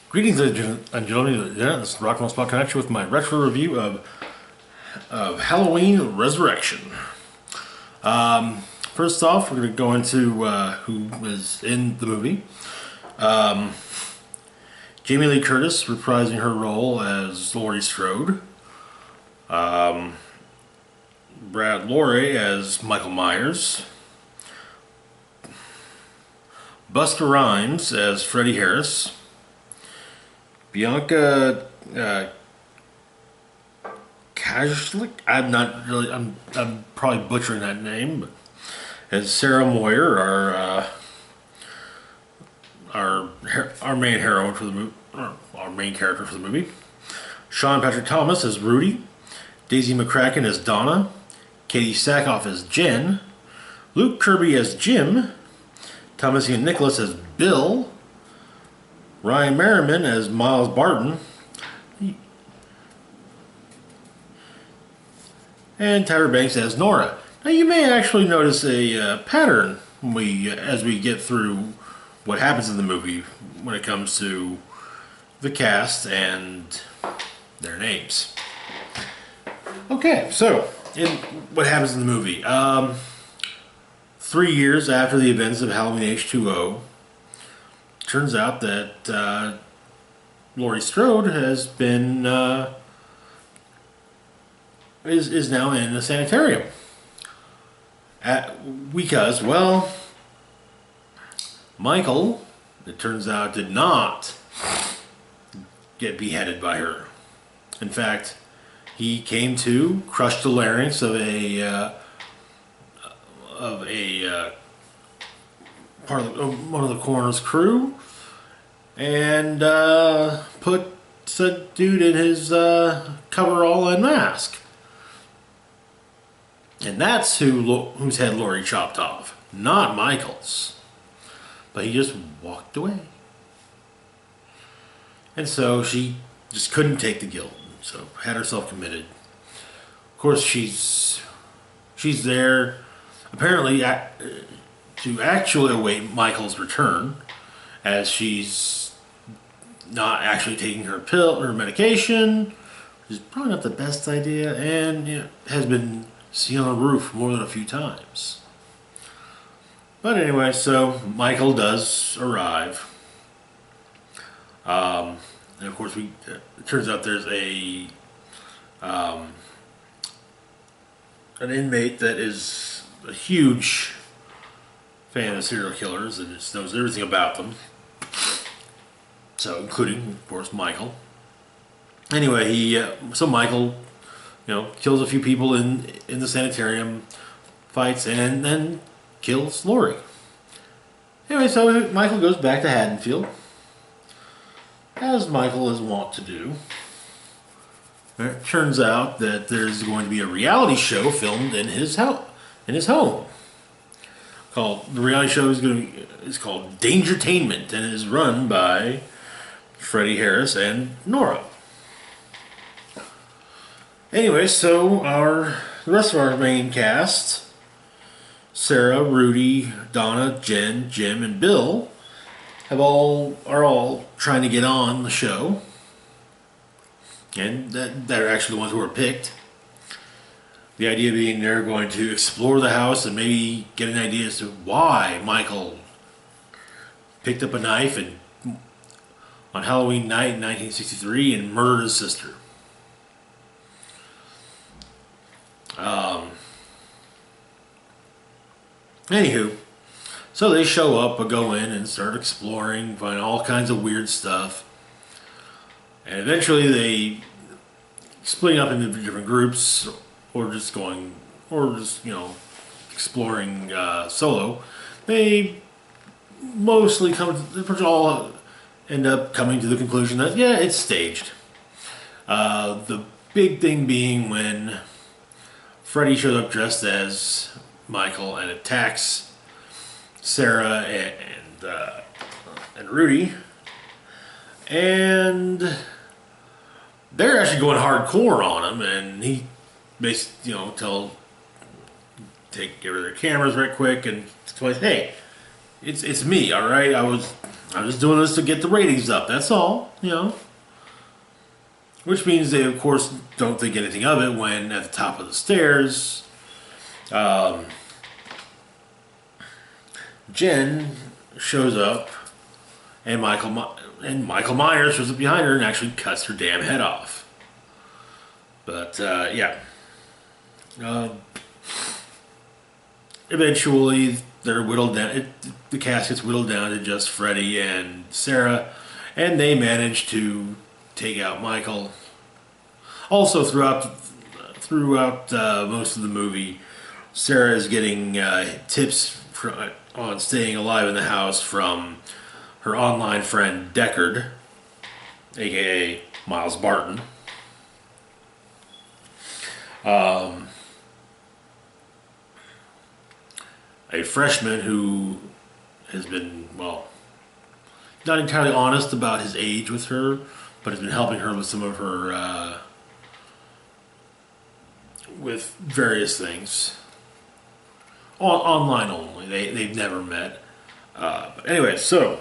Greetings, ladies and gentlemen. This is Rock and Roll Spot Connection with my retro review of Halloween Resurrection. First off, we're going to go into who is in the movie. Jamie Lee Curtis reprising her role as Laurie Strode. Brad Lorre as Michael Myers. Busta Rhymes as Freddie Harris. Bianca Kajlik, I'm probably butchering that name, but as Sarah Moyer, our main heroine for the movie, our main character for the movie. Sean Patrick Thomas as Rudy. Daisy McCracken as Donna. Katie Sackhoff as Jen. Luke Kirby as Jim. Thomas Ian Nicholas as Bill. Ryan Merriman as Miles Barton, and Tyra Banks as Nora. Now you may actually notice a pattern as we get through what happens in the movie when it comes to the cast and their names. Okay, so what happens in the movie? 3 years after the events of Halloween H2O, turns out that Laurie Strode has been is now in a sanitarium because, well, Michael, it turns out, did not get beheaded by her. In fact, he came to, crushed the larynx of a part of one of the coroner's crew, and put said dude in his coverall and mask. And that's whose head Laurie chopped off, not Michael's. But he just walked away. And so she just couldn't take the guilt, so had herself committed. Of course, she's there apparently to actually await Michael's return, as she's not actually taking her medication, which is probably not the best idea, and has been seen on a roof more than a few times. But anyway, so Michael does arrive, and of course it turns out there's an inmate that is a huge fan of serial killers and just knows everything about them. So, including, of course, Michael. Anyway, so Michael, kills a few people in the sanitarium, fights, and then kills Laurie. Anyway, so Michael goes back to Haddonfield, as Michael is wont to do. It turns out that there's going to be a reality show filmed in his home. The reality show is called Dangertainment, and it is run by Freddie Harris and Nora. Anyway, so the rest of our main cast, Sarah, Rudy, Donna, Jen, Jim, and Bill, are all trying to get on the show, and that are actually the ones who were picked. The idea being they're going to explore the house and maybe get an idea as to why Michael picked up a knife on Halloween night in 1963 and murdered his sister. Anywho, so they show up, go in and start exploring, find all kinds of weird stuff, and eventually they splitting up into different groups, or just exploring solo. They mostly all end up coming to the conclusion that, yeah, it's staged. The big thing being when Freddie shows up dressed as Michael and attacks Sarah and Rudy, and they're actually going hardcore on him, and he basically, get rid of their cameras right quick and explains, hey, it's me, all right? I was I'm just doing this to get the ratings up. That's all, you know. Which means they, of course, don't think anything of it when at the top of the stairs, Jen shows up, and Michael Myers shows up behind her and actually cuts her damn head off. But yeah, eventually they're whittled down. The cast gets whittled down to just Freddy and Sarah, and they manage to take out Michael. Also, throughout most of the movie, Sarah is getting tips on staying alive in the house from her online friend Deckard, aka Miles Barton. A freshman who has been, well, not entirely honest about his age with her, but has been helping her with some of her, with various things. Online only. They've never met. But anyway, so,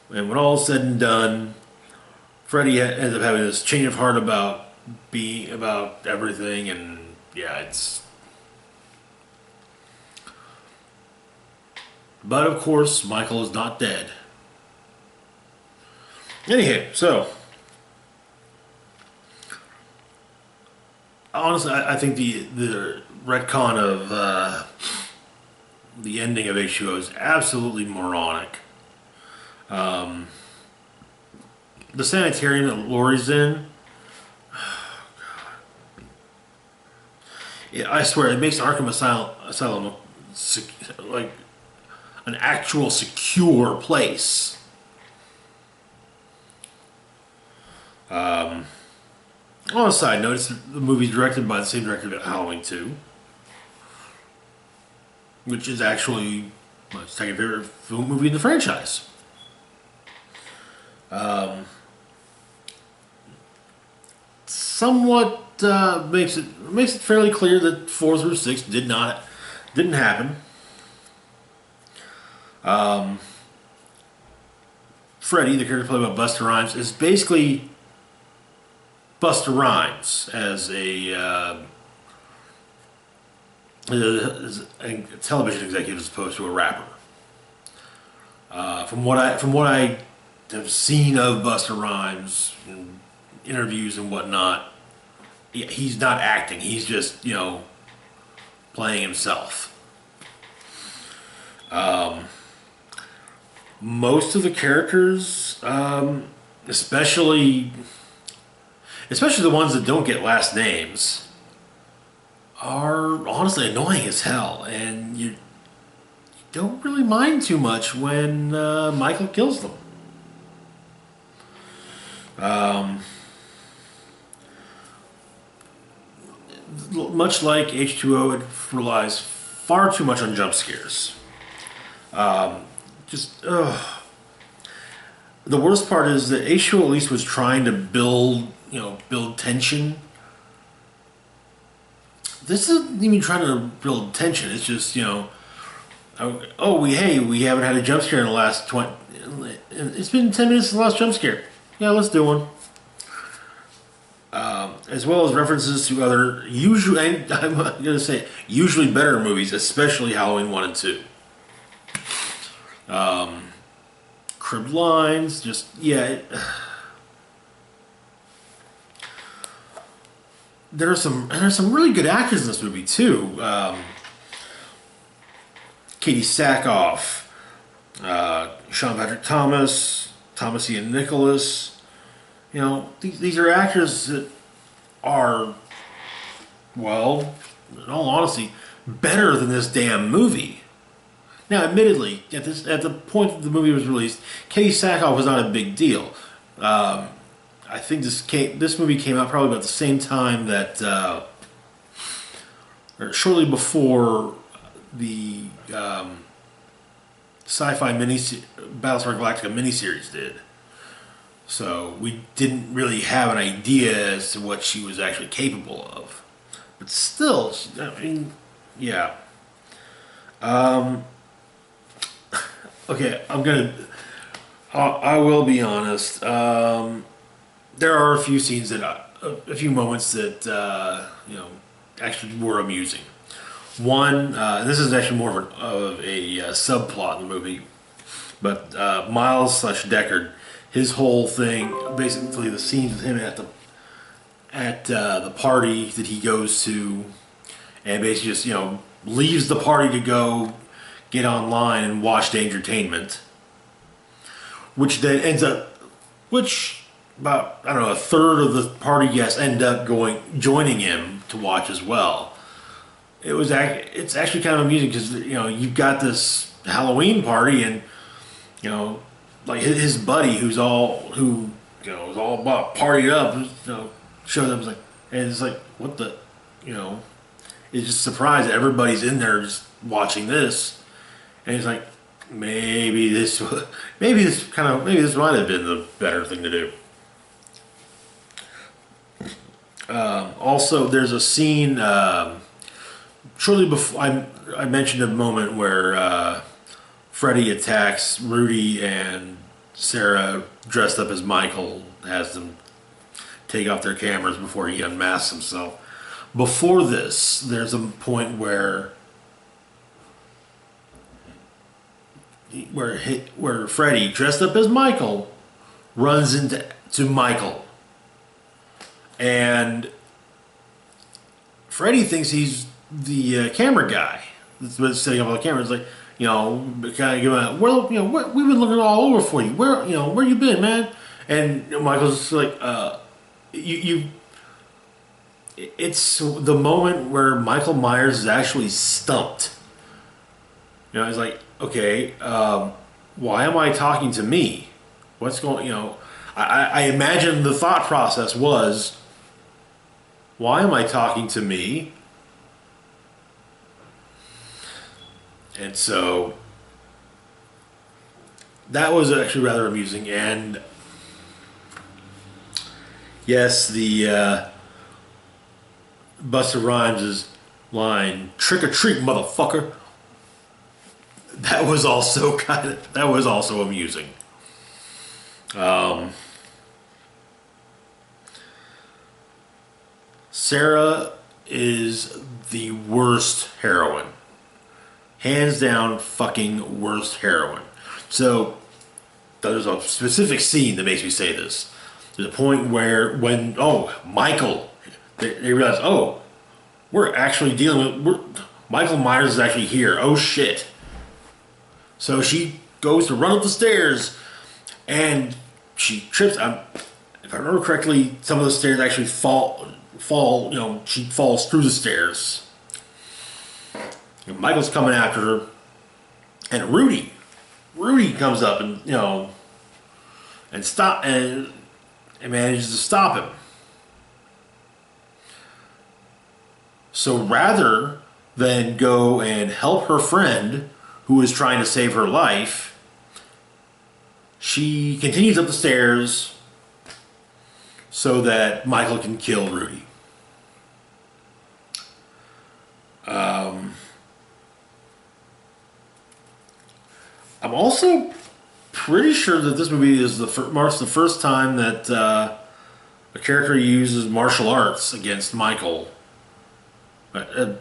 and when all is said and done, Freddy ends up having this change of heart about everything, and yeah, it's. But of course, Michael is not dead. Anyhow, so honestly, I think the retcon of the ending of H2O is absolutely moronic. The sanitarium that Laurie's in, yeah, I swear it makes Arkham Asylum look like an actual secure place. On a side note, the movie's directed by the same director of Halloween 2, which is actually my second favorite film movie in the franchise. Somewhat makes it fairly clear that 4 through 6 didn't happen. Freddy, the character played by Busta Rhymes, is basically Busta Rhymes as a television executive as opposed to a rapper. From what I have seen of Busta Rhymes in interviews and whatnot, he's not acting. He's just, you know, playing himself. Most of the characters, especially the ones that don't get last names, are honestly annoying as hell, and you don't really mind too much when Michael kills them. Much like H2O, it relies far too much on jump scares. The worst part is that H2O at least was trying to build tension. This isn't even trying to build tension. It's just, we haven't had a jump scare in the last 20. It's been 10 minutes since the last jump scare. Yeah, let's do one. As well as references to other usually better movies, especially Halloween 1 and 2. Cribbed lines, there's some really good actors in this movie too. Katie Sackhoff, Sean Patrick Thomas, Thomas Ian Nicholas. You know, these are actors that are, well, in all honesty, better than this damn movie. Now, admittedly, at the point that the movie was released, Katie Sackhoff was not a big deal. I think this movie came out probably about the same time that, or shortly before the sci-fi Battlestar Galactica miniseries did. So we didn't really have an idea as to what she was actually capable of. But still, I mean, yeah. Okay, I will be honest. There are a few scenes a few moments that actually were amusing. One, this is actually more of a subplot in the movie, but Miles slash Deckard, his whole thing, basically the scenes with him at the party that he goes to, and basically just leaves the party to go get online and watch the entertainment, which then ends up, which about I don't know a third of the party guests end up joining him to watch as well. It's actually kind of amusing because you've got this Halloween party and like his buddy who is all about partied up shows up and it's like what the it's just surprised that everybody's in there just watching this and he's like maybe this maybe this might have been the better thing to do. Also, there's a scene shortly before I mentioned a moment where Freddy attacks Rudy and Sarah dressed up as Michael, has them take off their cameras before he unmasks himself. Before this, there's a point where Freddy dressed up as Michael runs into Michael, and Freddy thinks he's the camera guy that's setting up all the cameras. Like, kind of giving out, well, we've been looking all over for you. Where you been, man? And Michael's just like, it's the moment where Michael Myers is actually stumped. He's like, okay, why am I talking to me? What's going, I imagine the thought process was, why am I talking to me? And so that was actually rather amusing. And yes, the Busta Rhymes' line, "Trick or treat, motherfucker." That was also amusing. Sarah is the worst heroine. Hands down, fucking worst heroine. So, there's a specific scene that makes me say this. There's a point where Michael, they realize, we're actually Michael Myers is actually here. Oh shit. So she goes to run up the stairs and she trips. If I remember correctly, some of the stairs actually fall, she falls through the stairs. And Michael's coming after her, and Rudy comes up and and manages to stop him. So rather than go and help her friend who is trying to save her life, she continues up the stairs so that Michael can kill Rudy. I'm also pretty sure that this movie is marks the first time that a character uses martial arts against Michael, at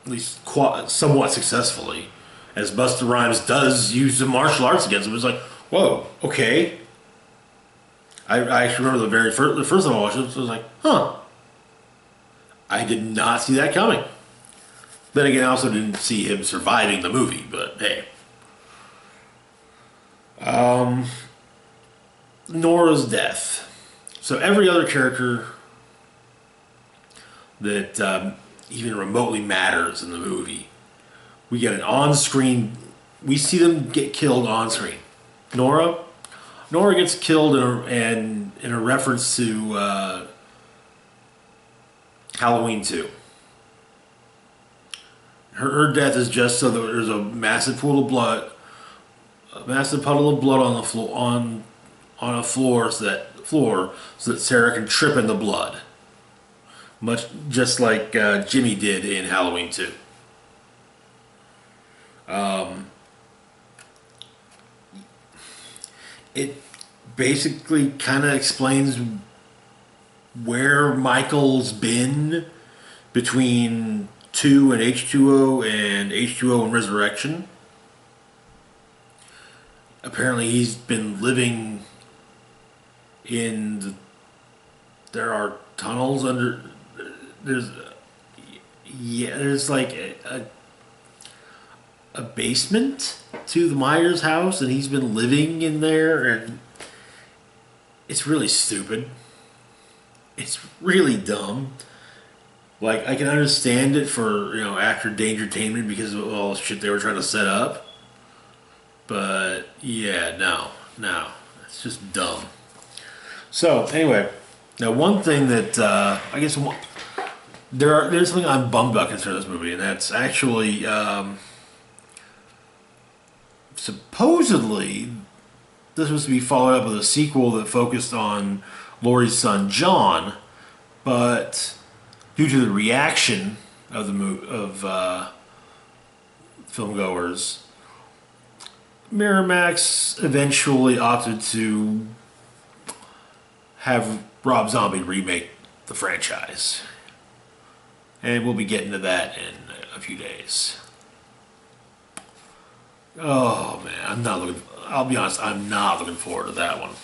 least somewhat successfully, as Busta Rhymes does use the martial arts against him. It's like, whoa, okay. I actually remember the first time I watched it, I was like, huh. I did not see that coming. Then again, I also didn't see him surviving the movie, but hey. Nora's death. So every other character that even remotely matters in the movie, we get an on-screen. We see them get killed on screen. Nora gets killed in a reference to Halloween 2. Her death is just so that there's a massive puddle of blood on the floor on a floor so that Sarah can trip in the blood, much just like Jimmy did in Halloween 2. it basically kind of explains where Michael's been between 2 and H2O and H2O and Resurrection. Apparently he's been living in there are tunnels under there's there's like a basement to the Myers house, and he's been living in there, and it's really stupid. It's really dumb. Like, I can understand it for, actor dangertainment because of all the shit they were trying to set up. But, yeah, no. It's just dumb. So, anyway, now one thing that, I guess, there's something I'm bummed about concerning this movie, and that's actually, supposedly, this was to be followed up with a sequel that focused on Laurie's son, John, but due to the reaction of filmgoers, Miramax eventually opted to have Rob Zombie remake the franchise. And we'll be getting to that in a few days. Oh man, I'll be honest, I'm not looking forward to that one.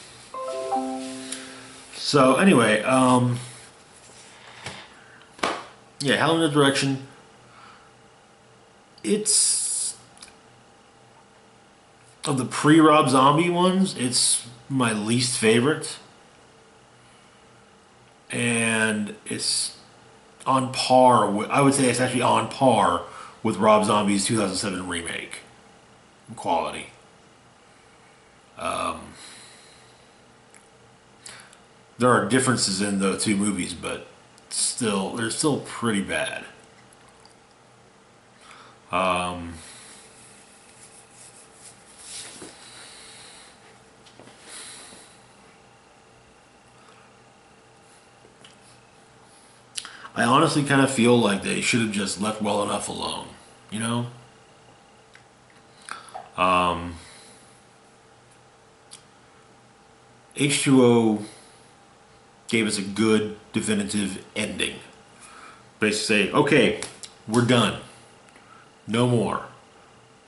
So anyway, yeah, Howling in the Direction. It's of the pre-Rob Zombie ones, it's my least favorite. And it's on par with, I would say it's actually on par with Rob Zombie's 2007 remake in quality. There are differences in the two movies, but they're still pretty bad. I honestly kind of feel like they should have just left Well Enough alone, you know? H2O gave us a good, definitive ending. Basically say, okay, we're done. No more.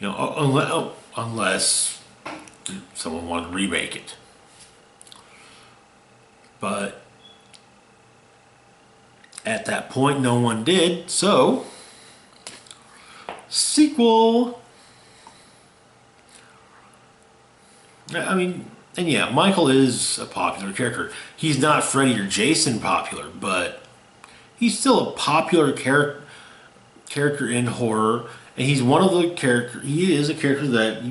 Unless someone wanted to remake it. But at that point, no one did, so sequel. I mean, and yeah, Michael is a popular character. He's not Freddy or Jason popular, but he's still a popular character in horror, and he's one of the characters. He is a character that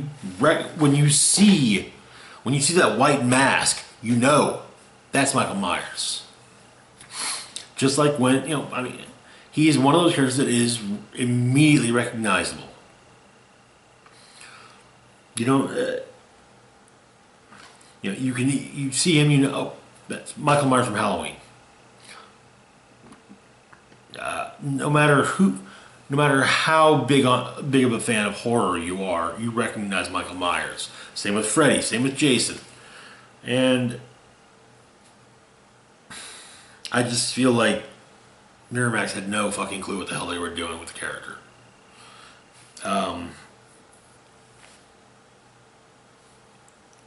when you see that white mask, you know that's Michael Myers. Just like when he is one of those characters that is immediately recognizable. You see him, that's Michael Myers from Halloween. No matter how big of a fan of horror you are, you recognize Michael Myers. Same with Freddy, same with Jason. And I just feel like Miramax had no fucking clue what the hell they were doing with the character.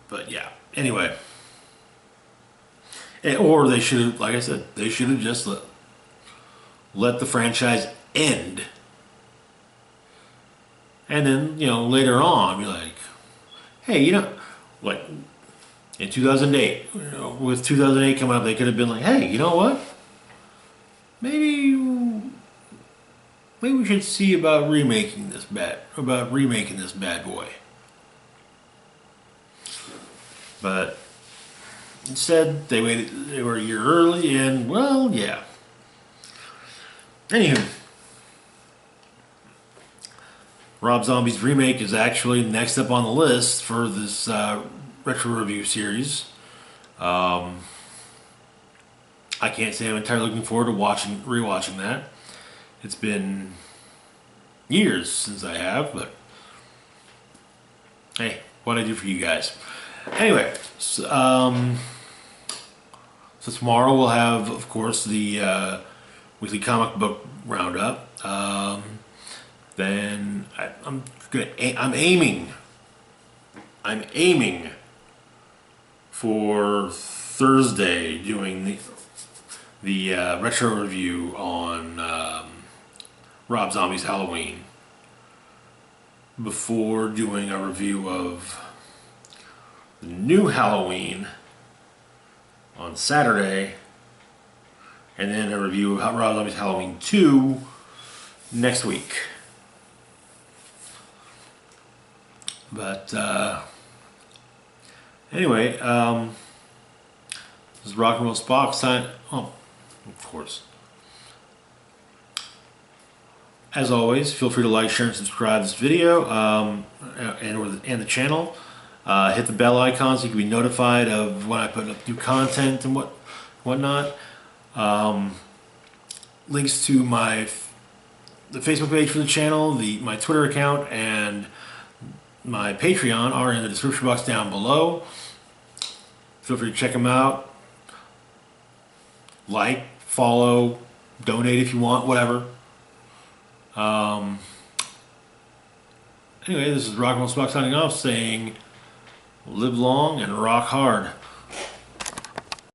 But yeah, anyway. Or they should have, like I said, they should have just let the franchise end. And then, later on, be like, hey, like in 2008, with 2008 coming up, they could have been like, hey, you know what? Maybe we should see about remaking this bad boy. But instead, they were a year early, and well, yeah. Anywho, Rob Zombie's remake is actually next up on the list for this retro review series. I can't say I'm entirely looking forward to rewatching that. It's been years since I have, but hey, what I do for you guys. Anyway, so tomorrow we'll have, of course, the weekly comic book roundup. Then I'm aiming for Thursday doing the retro review on Rob Zombie's Halloween before doing a review of the new Halloween on Saturday, and then a review of Rob Zombie's Halloween 2 next week. But anyway, this is Rock and Roll Spock sign. Oh, of course. As always, feel free to like, share, and subscribe to this video and the channel. Hit the bell icon so you can be notified of when I put up new content and whatnot. Links to the Facebook page for the channel, my Twitter account, and my Patreon are in the description box down below. Feel free to check them out. Like, follow, donate if you want, whatever. Anyway, this is Rock and Roll Spock signing off, saying live long and rock hard.